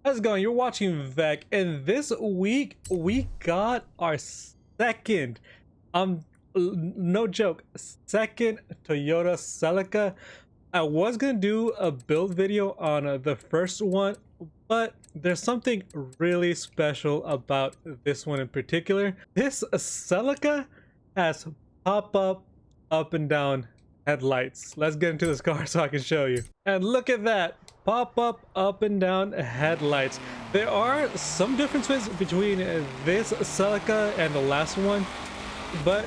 How's it going? You're watching Vec, and this week we got our second, no joke, second Toyota Celica. I was gonna do a build video on the first one, but there's something really special about this one in particular. This Celica has up and down headlights. Let's get into this car so I can show you. And look at that. Up and down headlights. There are some differences between this Celica and the last one, but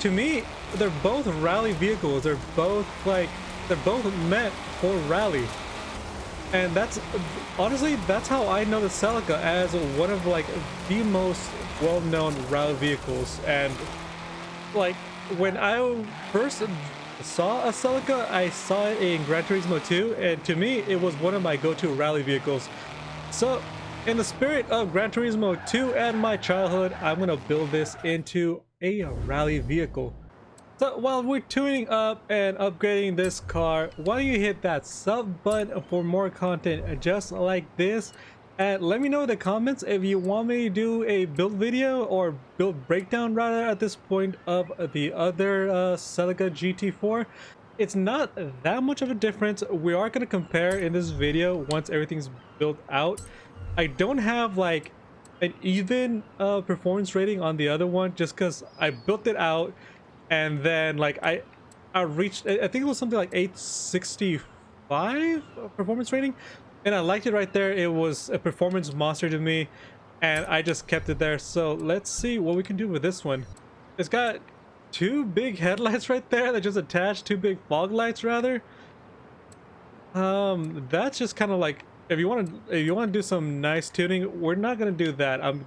to me they're both rally vehicles. They're both meant for rally, and that's honestly that's how I know the Celica as one of the most well-known rally vehicles. And like when I first saw a Celica, I saw it in Gran Turismo 2, and to me it was one of my go-to rally vehicles. So in the spirit of Gran Turismo 2 and my childhood, I'm gonna build this into a rally vehicle. So while we're tuning up and upgrading this car, why don't you hit that sub button for more content just like this, and let me know in the comments if you want me to do a build video or build breakdown rather at this point of the other Celica GT-Four. It's not that much of a difference. We are going to compare in this video once everything's built out. I don't have like an even performance rating on the other one just because I built it out, and then like I reached, I think it was something like 865 performance rating, and I liked it right there. It was a performance monster to me, and I just kept it there. So let's see what we can do with this one. It's got two big headlights right there that just attached, two big fog lights rather. That's just kind of like, if you want to do some nice tuning, we're not gonna do that. I'm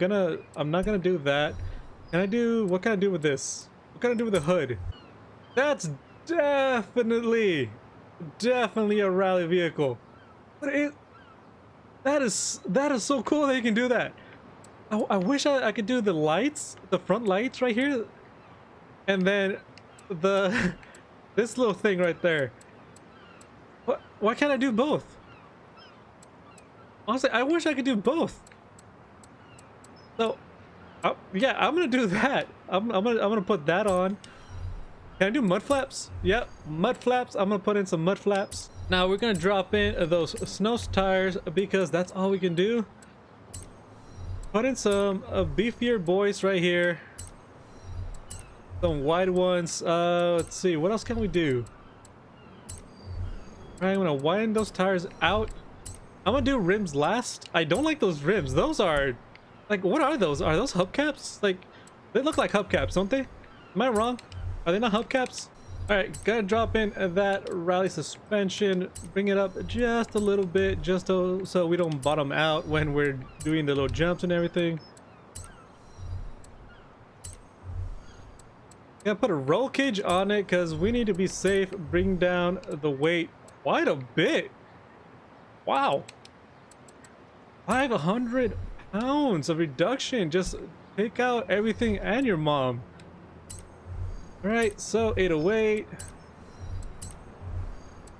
not gonna do that. What can I do with this? What can I do with the hood? That's definitely a rally vehicle. But that is so cool that you can do that. I wish I could do the lights, the front lights right here, and then this little thing right there. Why can't I do both? Honestly, I wish I could do both. So yeah, I'm gonna do that. I'm gonna put that on. Can I do mud flaps? Yep, mud flaps. I'm gonna put in some mud flaps. Now we're gonna drop in those snow tires because that's all we can do. Put in some beefier boys right here. Some wide ones. Let's see, what else can we do? All right, I'm gonna widen those tires out. I'm gonna do rims last. I don't like those rims. Those are like, what are those? Are those hubcaps? Like, they look like hubcaps, don't they? Am I wrong? Are they not hubcaps? All right, gotta drop in that rally suspension, bring it up just a little bit, just so we don't bottom out when we're doing the little jumps and everything. Gotta put a roll cage on it because we need to be safe. Bring down the weight quite a bit. Wow, 500 pounds of reduction. Just take out everything and your mom. All right, so 808.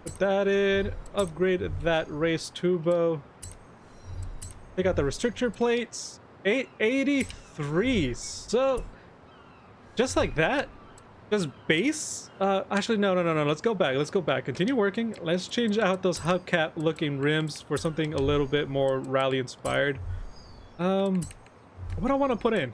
Put that in. Upgrade that race turbo. Take out the restrictor plates. 883. So just like that. Just base. Actually, no. Let's go back. Continue working. Let's change out those hubcap looking rims for something a little bit more rally inspired. What do I want to put in?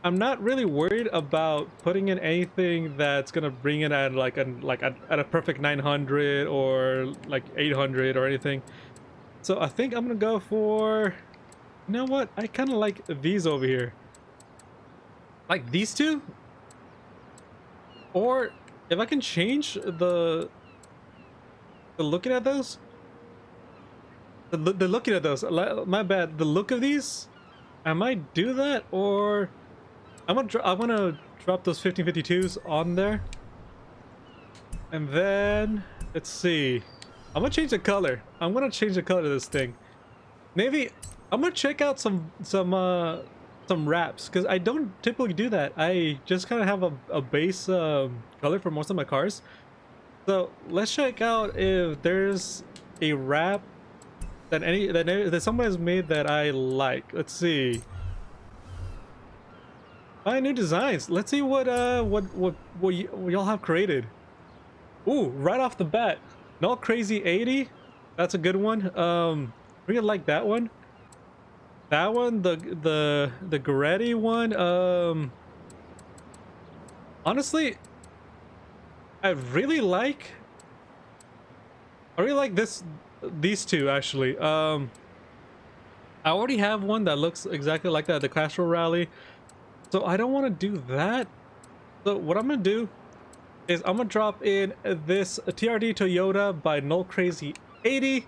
I'm not really worried about putting in anything that's gonna bring it at at a perfect 900 or like 800 or anything. So I think I'm gonna go for, you know what? I kind of like these over here, like these two. Or if I can change the looking at those, the looking at those. My bad. The look of these. I might do that, or I want to drop those 1552s on there, and then let's see. I'm gonna change the color. I'm gonna change the color of this thing. Maybe I'm gonna check out some wraps because I don't typically do that. I just kind of have a base color for most of my cars. So let's check out if there's a wrap that someone has made that I like. Let's see. Find new designs. Let's see what y'all have created. Ooh, right off the bat, Not Crazy 80. That's a good one. Really like that one. That one, the Goretti one. Honestly, I really like these two actually. I already have one that looks exactly like that, the Castro Rally. So I don't want to do that. So what I'm gonna do is I'm gonna drop in this TRD Toyota by Null Crazy 80.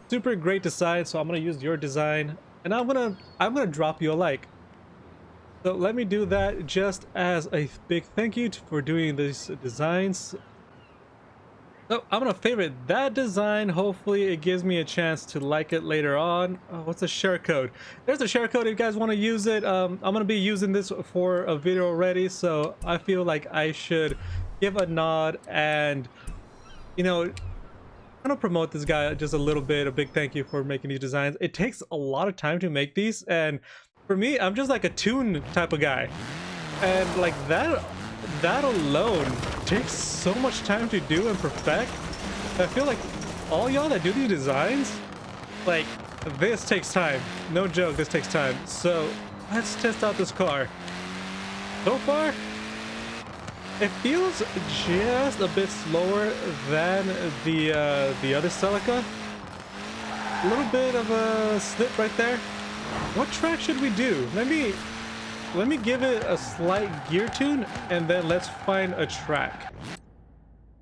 Super great design. So I'm gonna use your design, and I'm gonna drop you a like. So let me do that just as a big thank you for doing these designs. So I'm gonna favorite that design. Hopefully it gives me a chance to like it later on. Oh, what's the share code? There's a share code if you guys want to use it. I'm gonna be using this for a video already, so I feel like I should give a nod and, you know, I'm gonna promote this guy just a little bit. A big thank you for making these designs. It takes a lot of time to make these, and for me, I'm just like a tune type of guy, and like that alone takes so much time to do and perfect. I feel like all y'all that do these designs, like, this takes time. No joke, this takes time. So let's test out this car. So far, it feels just a bit slower than the other Celica. A little bit of a slip right there. What track should we do? Let me give it a slight gear tune, and then let's find a track.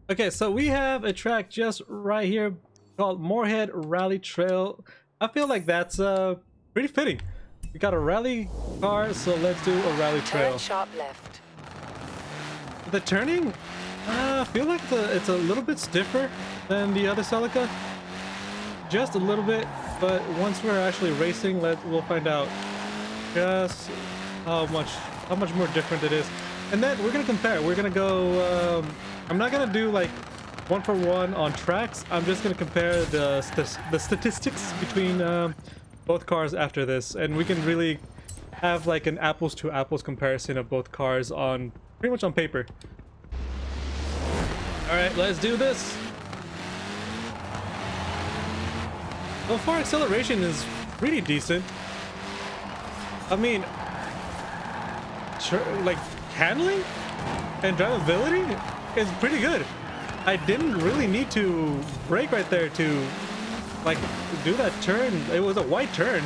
Okay, so we have a track just right here called Moorhead Rally Trail. I feel like that's pretty fitting. We got a rally car, so let's do a rally trail. Turn sharp left. The turning, I feel like it's a little bit stiffer than the other Celica. Just a little bit, but once we're actually racing, we'll find out just how much more different it is. And then we're gonna compare. We're gonna go, I'm not gonna do like one for one on tracks. I'm just gonna compare the statistics between both cars after this, and we can really have like an apples to apples comparison of both cars on pretty much on paper. All right, let's do this. So far, acceleration is pretty decent. I mean, like, handling and drivability is pretty good. I didn't really need to brake right there to, like, do that turn. It was a wide turn.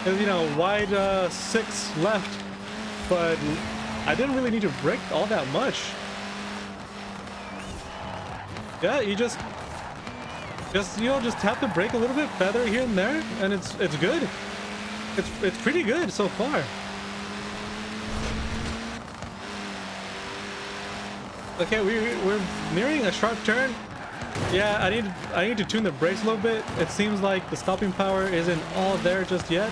It was, you know, wide 6 left, but I didn't really need to brake all that much. Yeah, you just you know, just tap the brake a little bit, feather here and there, and it's good. It's pretty good so far. Okay, we're nearing a sharp turn. Yeah, I need to tune the brakes a little bit. It seems like the stopping power isn't all there just yet.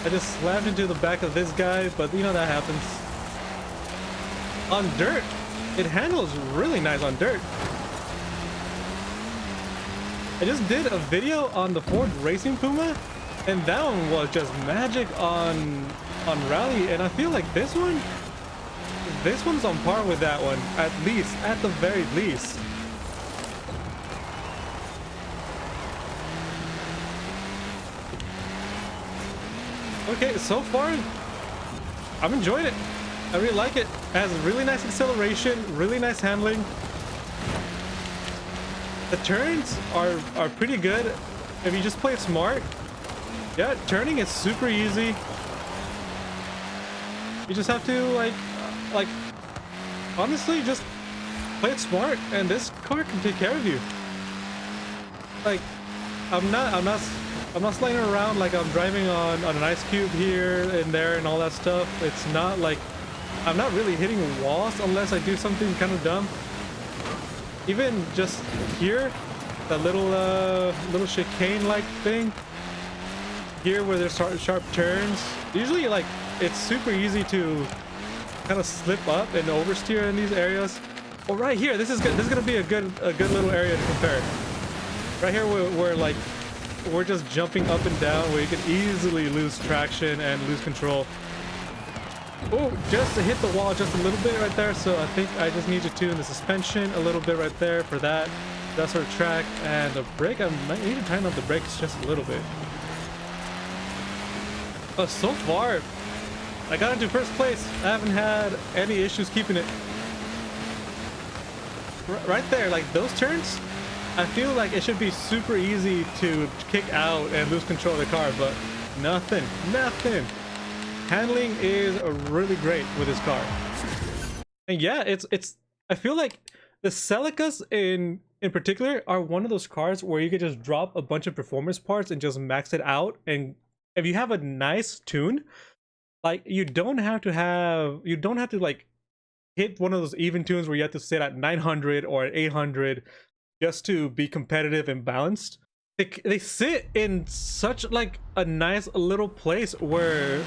I just slammed into the back of this guy, but you know that happens. On dirt, it handles really nice on dirt. I just did a video on the Ford Racing Puma, and that one was just magic on rally, and I feel like this one's on par with that one, at the very least. Okay, so far I'm enjoying it. I really like it. It has really nice acceleration, really nice handling. The turns are pretty good if you just play it smart. Yeah, turning is super easy. You just have to like honestly just play it smart, and this car can take care of you. Like, I'm not sliding around like I'm driving on an ice cube here and there and all that stuff. It's not like I'm not really hitting walls unless I do something kind of dumb. Even just here, that little chicane-like thing here where there's sharp turns. Usually, like, it's super easy to kind of slip up and oversteer in these areas. Well, right here, this is gonna be a good little area to compare. Right here, we're like, we're just jumping up and down where you can easily lose traction and lose control. Oh, just to hit the wall just a little bit right there. So I think I just need to tune the suspension a little bit right there for that sort of track. And the brake, I might need to tighten up the brakes just a little bit. But so far, I got into first place. I haven't had any issues keeping it. Right there, like those turns, I feel like it should be super easy to kick out and lose control of the car, but nothing. Handling is really great with this car. And yeah, it's I feel like the Celicas in particular are one of those cars where you could just drop a bunch of performance parts and just max it out. And if you have a nice tune, like you don't have to like hit one of those even tunes where you have to sit at 900 or at 800 just to be competitive and balanced. They sit in such like a nice little place where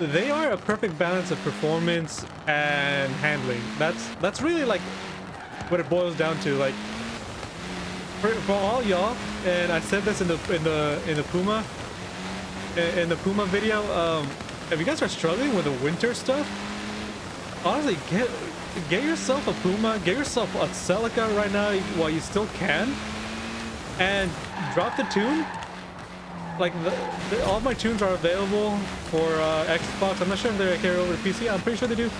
they are a perfect balance of performance and handling. That's really like what it boils down to. Like for all y'all, and I said this in the Puma video, if you guys are struggling with the winter stuff, honestly, get yourself a Puma, get yourself a Celica right now while you still can, and drop the tune. Like all my tunes are available for Xbox. I'm not sure if they carry over to PC. I'm pretty sure they do.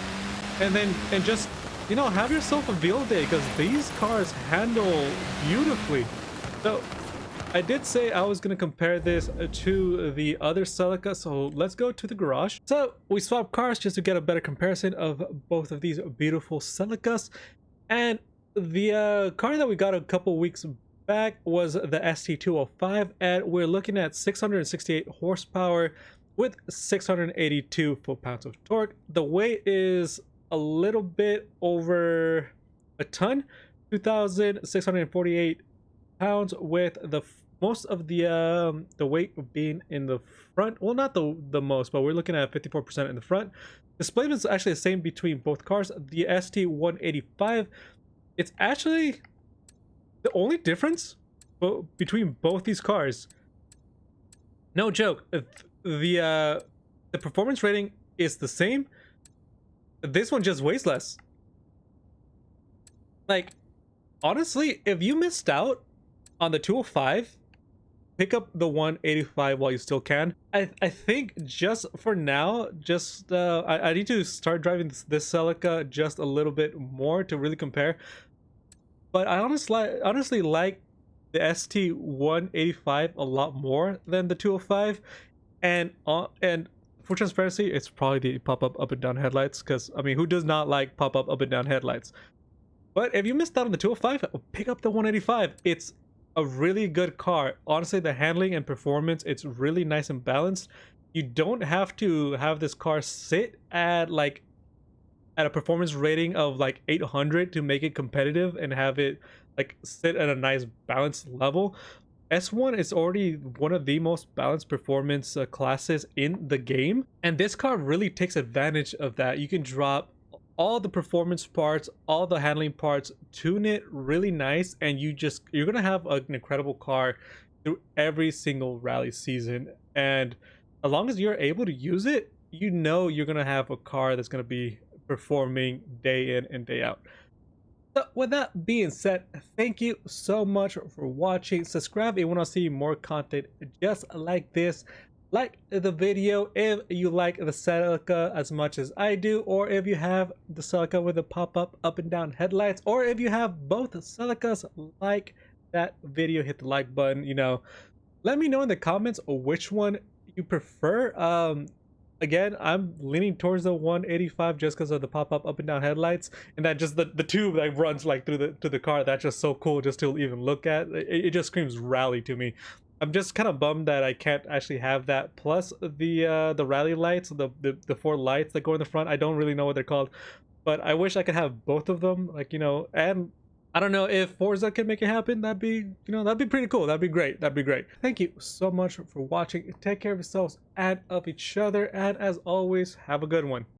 And just, you know, have yourself a field day, because these cars handle beautifully. So I did say I was going to compare this to the other Celica, so let's go to the garage. So we swapped cars just to get a better comparison of both of these beautiful Celicas. And the car that we got a couple weeks back was the ST205, and we're looking at 668 horsepower with 682 foot-pounds of torque. The weight is a little bit over a ton, 2,648 pounds, with the most of the weight being in the front. Well, not the most, but we're looking at 54% in the front. Displacement is actually the same between both cars. The ST185, it's actually the only difference between both these cars. No joke. The performance rating is the same. This one just weighs less. Like, honestly, if you missed out on the 205, pick up the 185 while you still can. I think just for now, just I need to start driving this Celica just a little bit more to really compare. But I honestly like the ST185 a lot more than the 205, and for transparency, it's probably the pop-up up and down headlights, because I mean, who does not like pop-up up and down headlights? But if you missed out on the 205, pick up the 185. It's a really good car. Honestly, the handling and performance, it's really nice and balanced. You don't have to have this car sit at a performance rating of like 800 to make it competitive and have it like sit at a nice balanced level. S1 is already one of the most balanced performance classes in the game, and this car really takes advantage of that. You can drop all the performance parts, all the handling parts, tune it really nice, and you're gonna have an incredible car through every single rally season. And as long as you're able to use it, you know you're gonna have a car that's gonna be performing day in and day out. So with that being said, thank you so much for watching. Subscribe if you want to see more content just like this. Like the video if you like the Celica as much as I do, or if you have the Celica with the pop-up up and down headlights, or if you have both Celicas, like that video, hit the like button. You know, let me know in the comments which one you prefer. Again, I'm leaning towards the 185 just because of the pop-up up and down headlights, and that just the tube that runs like through the car. That's just so cool just to even look at. It just screams rally to me. I'm just kind of bummed that I can't actually have that. Plus the rally lights, the four lights that go in the front. I don't really know what they're called, but I wish I could have both of them. Like, you know, and I don't know if Forza can make it happen. That'd be, you know, that'd be pretty cool. That'd be great. That'd be great. Thank you so much for watching. Take care of yourselves and of each other. And as always, have a good one.